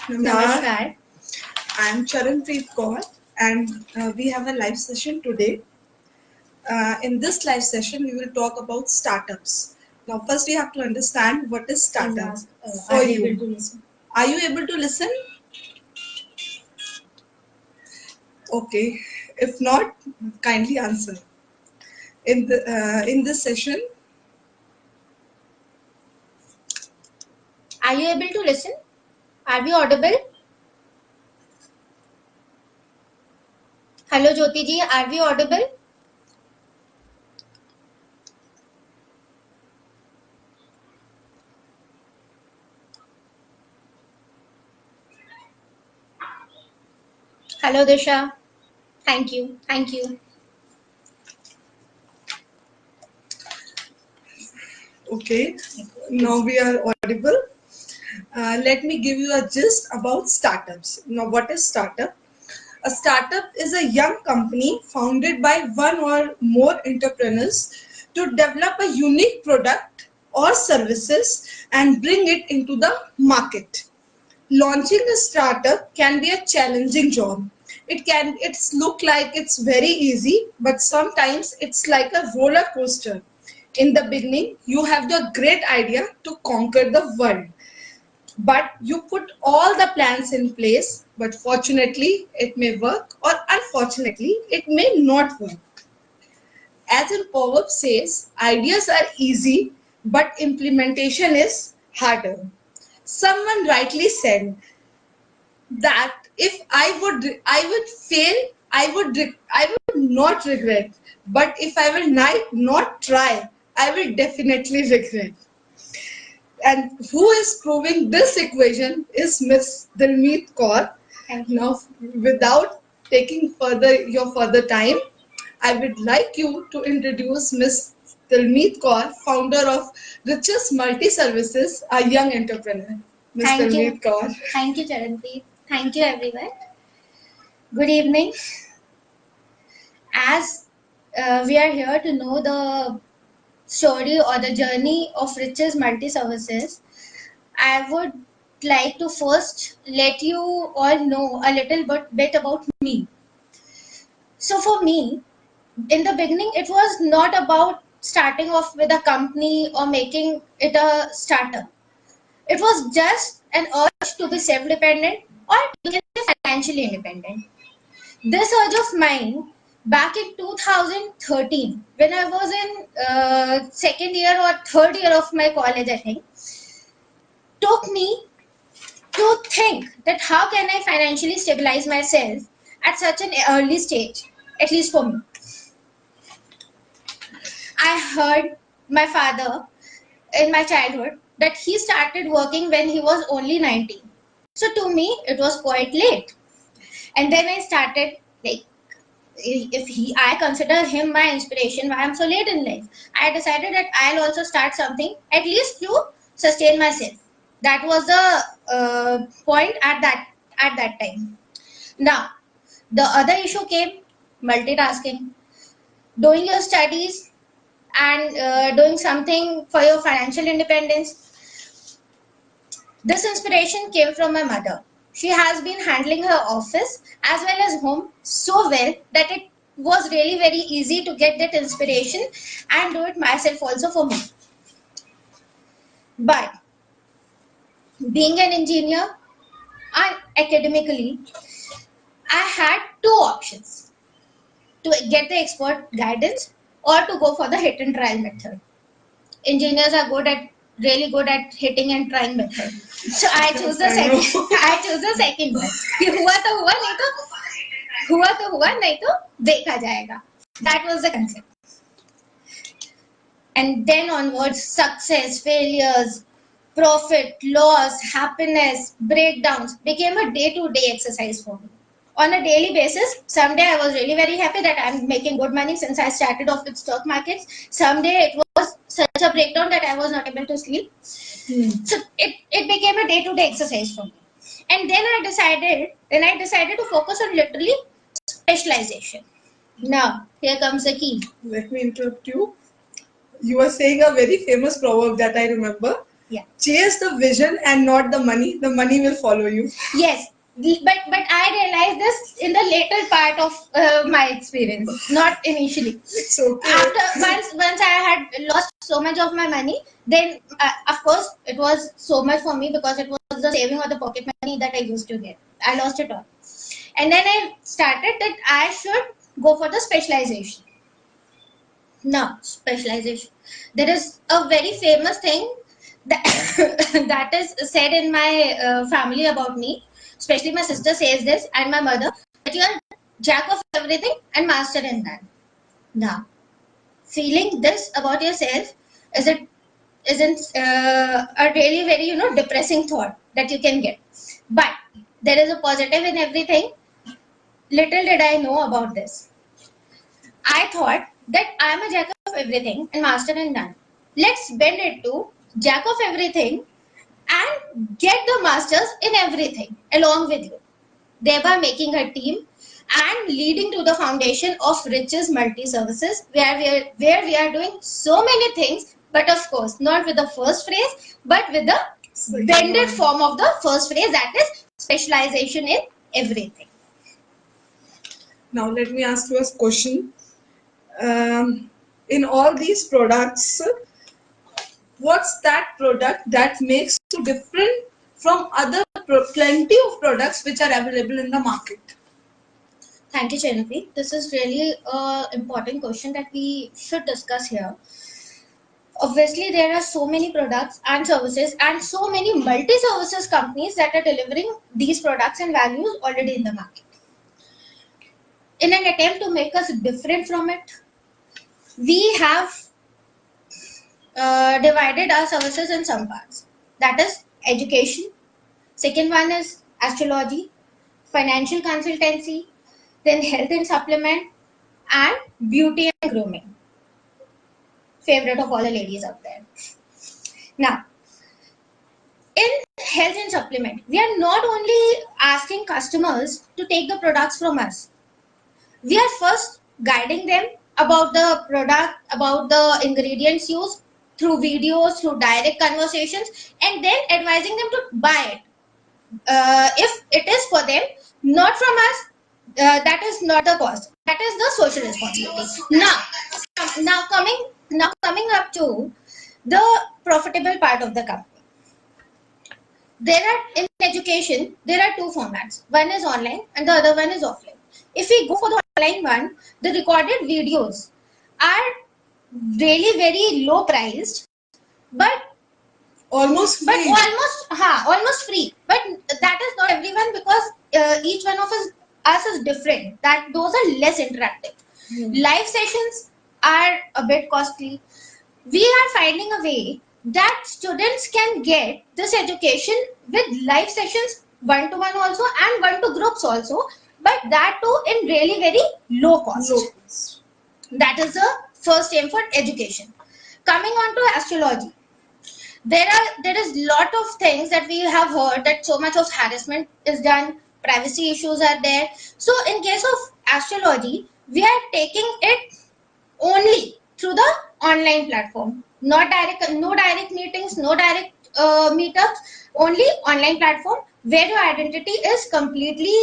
Namaskar. Namaskar. I'm Charanpreet Kaur, and we have a live session today. In this live session, we will talk about startups. Now, first, we have to understand what is startup for Are you you. able to listen? Are you able to listen? Okay. If not, kindly answer. In this session, Are you able to listen? Are we audible? Hello, Jyoti ji. Are we audible? Hello, Disha. Thank you. Thank you. okay. Now we are audible. Let me give you a gist about startups. Now, what is startup? A startup is a young company founded by one or more entrepreneurs to develop a unique product or services and bring it into the market. Launching a startup can be a challenging job. It's look like it's very easy, but sometimes it's like a roller coaster. In the beginning, you have the great idea to conquer the world, but you put all the plans in place, but fortunately it may work or unfortunately it may not work. As in proverb says, ideas are easy but implementation is harder. Someone rightly said that if I would fail, I would not regret, but if I will not try, I will definitely regret. And who is proving this equation is Miss Dilmeet Kaur. Thank you. Now, without taking further time, I would like you to introduce Miss Dilmeet Kaur, founder of Riches Multi Services, a young entrepreneur. Miss Thank you. Dilmeet Kaur. Thank you, Charanpreet. Thank you, everyone. Good evening. As we are here to know the story or the journey of Riches Multi Services, I would like to first let you all know a little bit about me. So, for me, in the beginning, it was not about starting off with a company or making it a startup. It was just an urge to be self dependent or you can say financially independent. This urge of mine back in 2013, when I was in second year or third year of my college, I think, took me to think that how can I financially stabilize myself at such an early stage, at least for me. I heard my father in my childhood that he started working when he was only 19. So to me, it was quite late. And then I started like I consider him my inspiration why I'm so late in life. I decided that I'll also start something at least to sustain myself. That was the point at that time. Now, the other issue came multitasking, doing your studies and doing something for your financial independence. This inspiration came from my mother. She has been handling her office as well as home so well that it was really very easy to get that inspiration and do it myself also for me. But being an engineer and academically, I had two options to get the expert guidance or to go for the hit and trial method. Engineers are really good at hitting and trying method. So I choose the second. I choose the second one. कि हुआ तो हुआ नहीं तो देखा जाएगा. That was the concept. And then onwards, success, failures, profit, loss, happiness, breakdowns became a day-to-day exercise for me. On a daily basis, someday I was really very happy that I'm making good money since I started off with stock markets. Someday it was such a breakdown that I was not able to sleep. So it became a day-to-day exercise for me. And then I decided to focus on literally specialization. Now, here comes the key. Let me interrupt you. You are saying a very famous proverb that I remember. Yeah. Chase the vision and not the money. The money will follow you. Yes, but I realized this in the later part of my experience, not initially. It's okay. After once I had lost so much of my money, then of course it was so much for me because it was the saving or the pocket money that I used to get. I lost it all, and then I started that I should go for the specialization. Now, specialization. There is a very famous thing that that is said in my family about me. Especially my sister says this, and my mother, that you are jack of everything and master in none. Now, feeling this about yourself isn't a really very depressing thought that you can get. But there is a positive in everything. Little did I know about this. I thought that I am a jack of everything and master in none. Let's bend it to jack of everything and get the masters in everything along with you, thereby making a team and leading to the foundation of Riches Multi Services, where we are doing so many things, but of course not with the first phrase, but with the bended form of the first phrase, that is specialization in everything. Now let me ask you a question. In all these products, what's that product that makes you different from other plenty of products which are available in the market? Thank you, Chenvi. This is really an important question that we should discuss here. Obviously, there are so many products and services and so many multi-services companies that are delivering these products and values already in the market. In an attempt to make us different from it, we have divided our services in some parts. That is education. Second one is astrology, financial consultancy, then health and supplement, and beauty and grooming. Favorite of all the ladies out there. Now, in health and supplement, we are not only asking customers to take the products from us, we are first guiding them about the product, about the ingredients used through videos, through direct conversations, and then advising them to buy it. If it is for them, not from us, that is not the cost. That is the social responsibility. Now coming up to the profitable part of the company. There are in education there are two formats. One is online and the other one is offline. If we go for the online one, the recorded videos are really very low priced, but Almost free. almost free. But that is not everyone, because each one of us is different. That those are less interactive. Live sessions are a bit costly. We are finding a way that students can get this education with live sessions, one to one also and one to groups also, but that too in really very low cost. That is the first aim for education. Coming on to astrology, there is lot of things that we have heard, that so much of harassment is done, privacy issues are there. So in case of astrology, we are taking it only through the online platform, not direct, no direct meetings, no direct meetups, only online platform where your identity is completely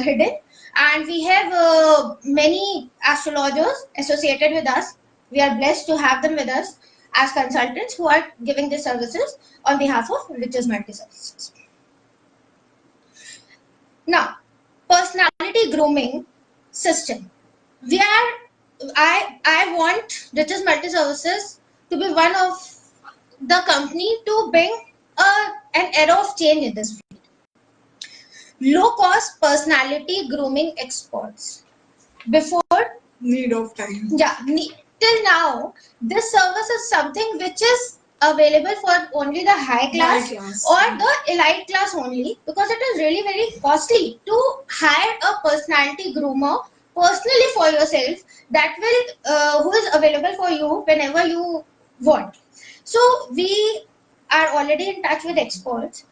hidden. And we have many astrologers associated with us. We are blessed to have them with us as consultants who are giving these services on behalf of Riches Multi Services. Now, personality grooming system. I want Riches Multi Services to be one of the company to bring an era of change in this field. Low cost personality grooming experts. Before Need of time. Till now, this service is something which is available for only the high class or the elite class only, because it is really very costly to hire a personality groomer personally for yourself, that will who is available for you whenever you want. So we are already in touch with experts.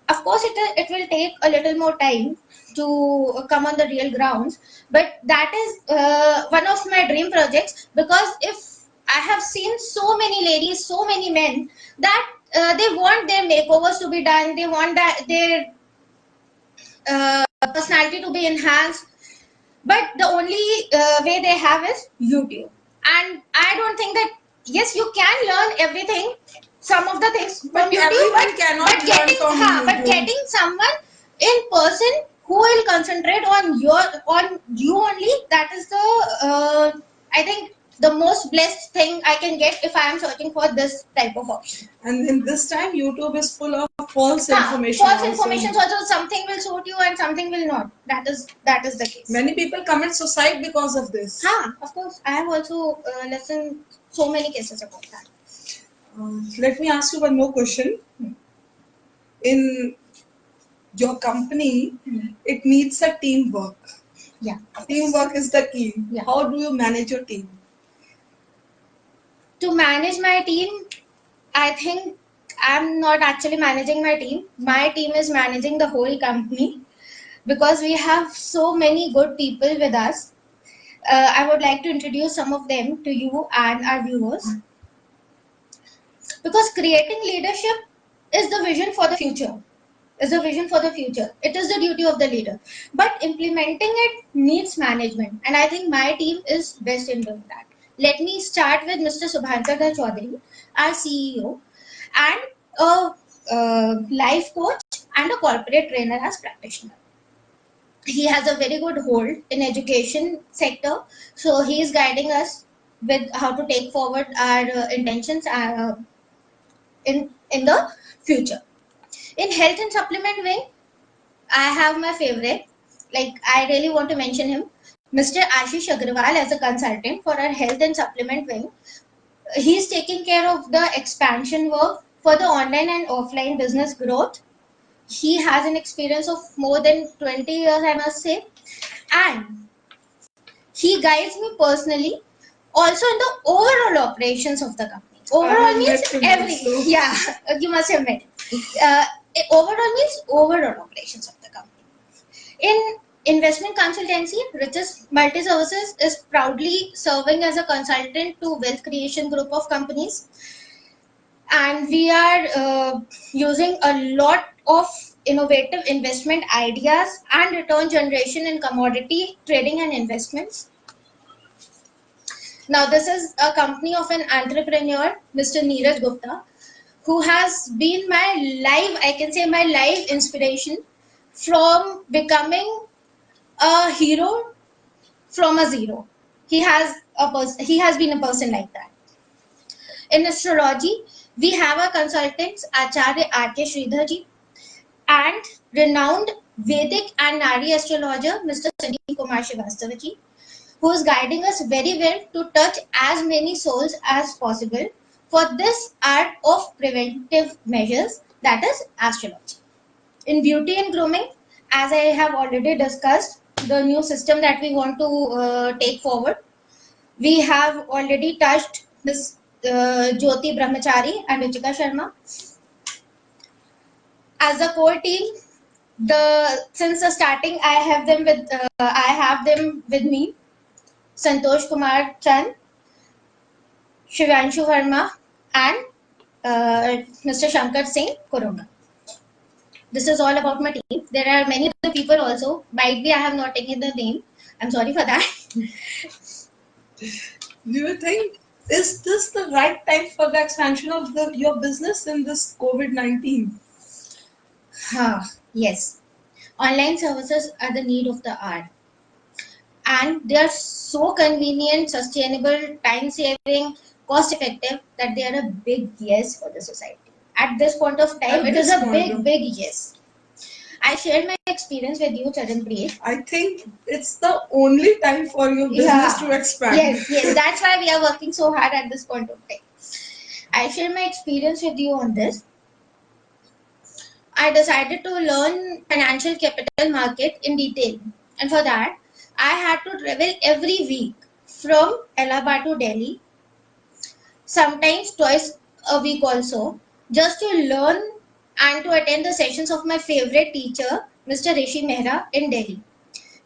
Of course, it will take a little more time to come on the real grounds, but that is one of my dream projects, because if I have seen so many ladies, so many men, that they want their makeovers to be done. They want that their personality to be enhanced. But the only way they have is YouTube. And I don't think that, yes, you can learn everything, some of the things from YouTube, everyone cannot but learn getting from but YouTube. getting someone in person who will concentrate on you only, that is the I think the most blessed thing I can get if I am searching for this type of option. And in this time, YouTube is full of false हाँ, information. false also. information also, something will suit you and something will not. That is the case. Many people commit suicide because of this. हाँ, of course. I have also listened so many cases about that. Let me ask you one more question. In your company, it needs a teamwork. Yeah. Teamwork is the key. Yeah. How do you manage your team? To manage my team, I think I'm not actually managing my team. My team is managing the whole company because we have so many good people with us. I would like to introduce some of them to you and our viewers. Because creating leadership is the vision for the future. It is the duty of the leader. But implementing it needs management. And I think my team is best in doing that. Let me start with Mr. Subhankar Chaudhary, our CEO, and a life coach and a corporate trainer as practitioner. He has a very good hold in education sector, so he is guiding us with how to take forward our intentions in the future. In health and supplement wing, I have my favorite. Like, I really want to mention him, Mr. Ashish Agrawal, as a consultant for our health and supplement wing. He's taking care of the expansion work for the online and offline business growth. He has an experience of more than 20 years, I must say, and he guides me personally also in the overall operations of the company. Overall means everything. Yeah, you must have met him. Overall means overall operations of the company. In investment consultancy, Riches Multi Services is proudly serving as a consultant to Wealth Creation Group of companies, and we are using a lot of innovative investment ideas and return generation in commodity trading and investments. Now, this is a company of an entrepreneur, Mr. Neeraj Gupta, who has been my live inspiration from becoming a hero from a zero. He has been a person like that. In astrology, we have our consultants Acharya R.K. Sridharji and renowned Vedic and Nari astrologer Mr. Sandeep Kumar Srivastavaji, who is guiding us very well to touch as many souls as possible for this art of preventive measures, that is astrology. In beauty and grooming, as I have already discussed, the new system that we want to take forward, we have already touched Ms. Jyoti Brahmachari and Ruchika Sharma. As a core team, since the starting, I have them with me. Santosh Kumar Chand, Shivanshu Verma, and Mr. Shankar Singh Kurunga. This is all about my team. There are many other people also. Might be I have not taken the name. I'm sorry for that. Do you think is this the right time for the expansion of your business in this COVID-19? Yes. Online services are the need of the hour. And they are so convenient, sustainable, time saving, cost effective that they are a big yes for the society. At this point of time, it is a big yes. I shared my experience with you, Charanpreet. I think it's the only time for your business to expand. Yes. That's why we are working so hard at this point of time. I shared my experience with you on this. I decided to learn financial capital market in detail. And for that, I had to travel every week from Allahabad to Delhi, sometimes twice a week also, just to learn and to attend the sessions of my favorite teacher, Mr. Rishi Mehra in Delhi.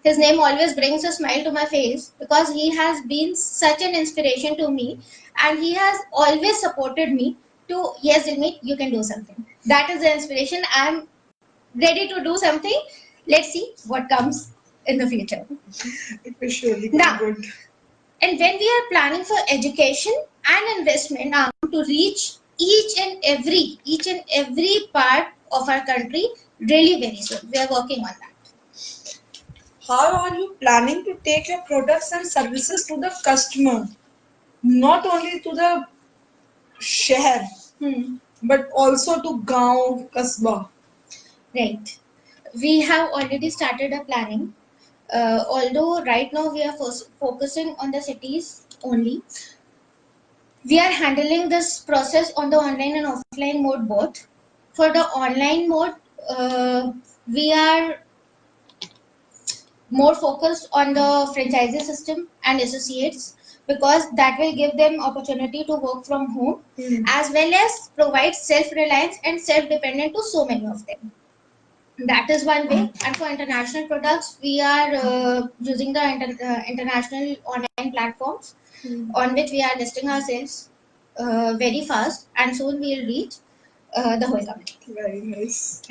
His name always brings a smile to my face because he has been such an inspiration to me and he has always supported me to, yes, Dilmeet, you can do something. That is the inspiration. I'm ready to do something. Let's see what comes in the future. It will surely be Now, good. and when we are planning for education and investment now to reach each and every part of our country really very soon. We are working on that. How are you planning to take your products and services to the customer? Not only to the share, but also to gaon, kasba. Right. We have already started a planning. Although right now we are focusing on the cities only, we are handling this process on the online and offline mode both. For the online mode, we are more focused on the franchisee system and associates because that will give them opportunity to work from home as well as provide self-reliance and self-dependent to so many of them. That is one way. And for international products, we are using the international online platforms on which we are listing ourselves very fast, and soon we will reach the whole community. Very nice.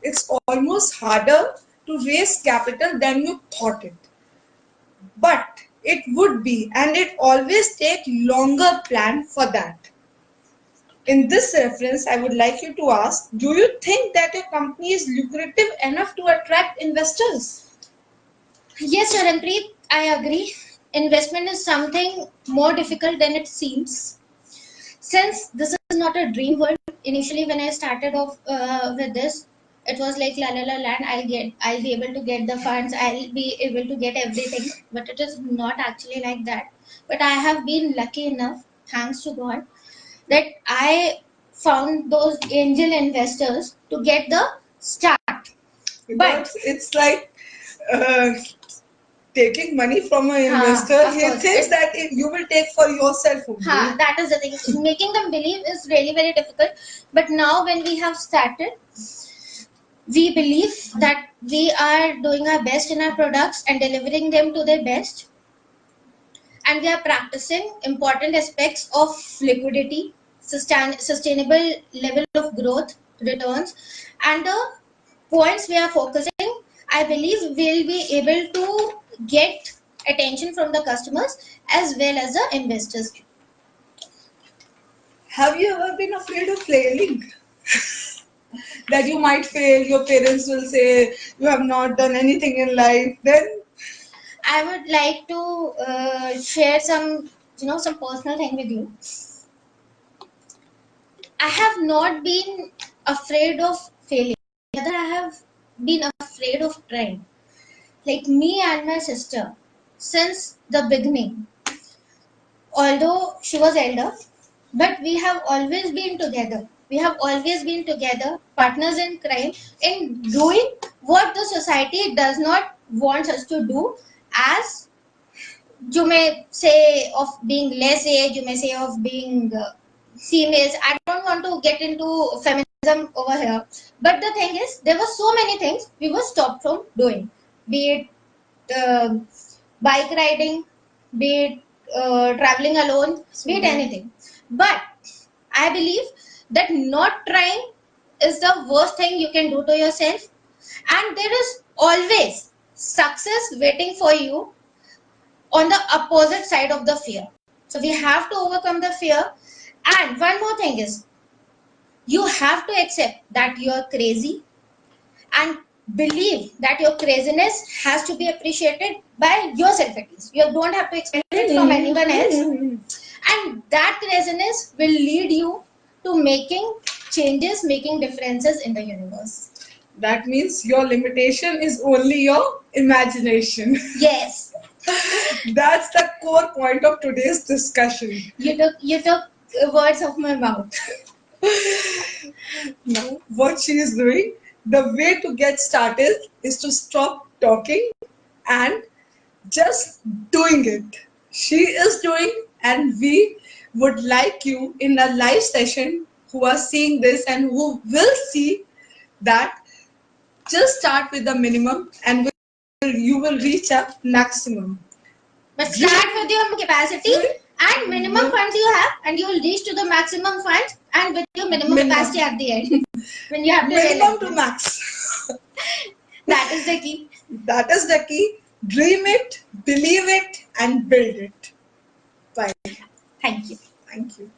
It's almost harder to raise capital than you thought it. But it would be, and it always take longer plan for that. In this reference, I would like you to ask, do you think that your company is lucrative enough to attract investors? Yes, Charanpreet, I agree. Investment is something more difficult than it seems. Since this is not a dream world, initially when I started off with this, it was like la la la land. I'll be able to get the funds. I'll be able to get everything. But it is not actually like that. But I have been lucky enough, thanks to God, that I found those angel investors to get the start. Because it's like uh, taking money from an investor. of He course. thinks that you will take for yourself only. That is the thing. Making them believe is really very difficult. But now when we have started, we believe that we are doing our best in our products and delivering them to their best. And we are practicing important aspects of liquidity, sustainable level of growth, returns, and the points we are focusing, I believe we'll be able to get attention from the customers as well as the investors. Have you ever been afraid of failing? That you might fail, your parents will say you have not done anything in life. Then I would like to share some, some personal thing with you. I have not been afraid of failing. Rather, I have been afraid of trying. Like me and my sister, since the beginning, although she was elder, but we have always been together. We have always been together, partners in crime, in doing what the society does not want us to do, as you may say of being less age, you may say of being females. I don't want to get into feminism over here, but the thing is, there were so many things we were stopped from doing, be it bike riding, be it traveling alone, be it anything. But I believe that not trying is the worst thing you can do to yourself, and there is always success waiting for you on the opposite side of the fear. So we have to overcome the fear. And one more thing is, you have to accept that you are crazy and believe that your craziness has to be appreciated by yourself at least. You don't have to expect it from anyone else. And that craziness will lead you to making changes, making differences in the universe. that means your limitation is only your imagination. Yes. That's the core point of today's discussion. You took words of my mouth. Now, what she is doing, the way to get started is to stop talking and just doing it. She is doing, and we would like you in a live session who are seeing this and who will see that just start with the minimum and you will reach a maximum. But start with your capacity And minimum funds you have, and you will reach to the maximum funds, and with your minimum capacity at the end. When you have to minimum to realize. max. That is the key. That is the key. Dream it, believe it, and build it. Bye. Thank you. Thank you.